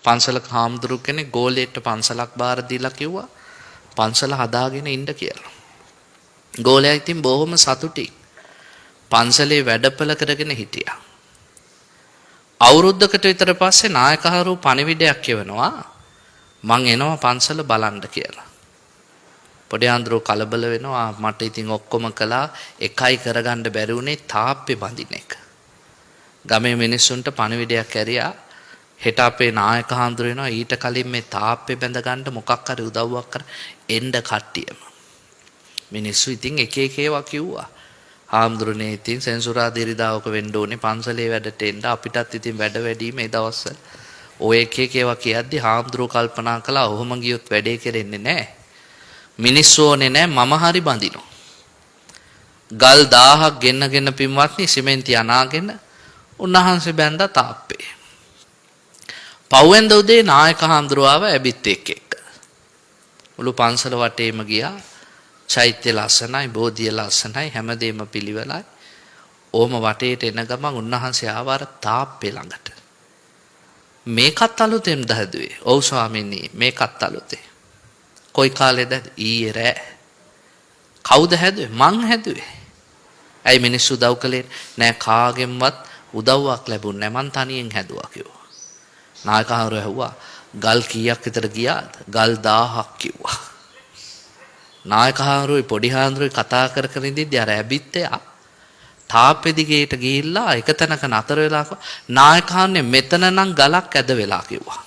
පන්සලක හාමුදුරු කෙනෙක් ගෝලයට පන්සලක් බාර දීලා කිව්වා පන්සල හදාගෙන ඉන්න කියලා. ගෝලයා ඉතින් බොහොම සතුටින් පන්සලේ වැඩපළ කරගෙන හිටියා. අවුරුද්දකට විතර පස්සේ නායකහරු පණිවිඩයක් කියවනවා මං එනවා පන්සල බලන්න කියලා. පොඩි ආන්දරෝ කලබල වෙනවා මට ඉතින් ඔක්කොම කළා එකයි කරගන්න බැරි වුණේ තාප්පේ බඳින එක. ගමේ මිනිස්සුන්ට පණිවිඩයක් ඇරියා හෙට අපේ නායක හාමුදුරු වෙනවා ඊට කලින් මේ තාප්පේ බැඳ ගන්න මොකක් හරි උදව්වක් කර එන්න කට්ටියම. මිනිස්සු ඉතින් එක එක ඒවා කිව්වා. හාමුදුරනේ ඉතින් සෙන්සුරාදා ඉරිදාවක වෙන්න ඕනේ පන්සලේ වැඩට එන්න අපිටත් ඉතින් වැඩ වැඩි මේ දවස්වල. ඔය එක එක ඒවා කියද්දි හාමුදුරුවෝ කල්පනා කළා ඔහොම ගියොත් වැඩේ කෙරෙන්නේ නැහැ. මිනිස්සු ඕනේ නැහැ මම හරි බඳිනවා. ගල් 1000ක් ගෙන්නගෙන පින්වත්නි සිමෙන්ති අනාගෙන උන්වහන්සේ බැඳ තාප්පේ. පව්වෙන්ද උදේ නායක හාමුදුරුවෝ ආව ඇබිත් එක්ක. මුළු පන්සල වටේම ගියා. චෛත්‍ය ලස්සනයි, බෝධිය ලස්සනයි, හැමදේම පිළිවෙලයි. ඕම වටේට එන ගමන් උන්වහන්සේ ආවාර තාප්පේ ළඟට. මේකත් අලුතෙන්ද හැදුවේ. ඔව් ස්වාමීනි මේකත් අලුතේ. කොයි කාලේද? ඊයේ රෑ. කවුද හැදුවේ? මං හැදුවේ. ඇයි මිනිස්සු උදව් කළේ? නෑ කාගෙන්වත් උදව්වක් ලැබුණේ නෑ. මං තනියෙන් හැදුවා කිව්වා. නායකහරු ඇහුවා ගල් කීයක් විතර ගියාද? ගල් 1000ක් කිව්වා. නායකහරුයි පොඩි හාමුදුරුවෝ කතා කර කර ඉඳිද්දී අර ඇබිත්තයා තාප්පේ දිගේට ගිහිල්ලා එක තැනක නතර වෙලා නායකහන්නේ මෙතන නම් ගලක් ඇද වෙලා කිව්වා.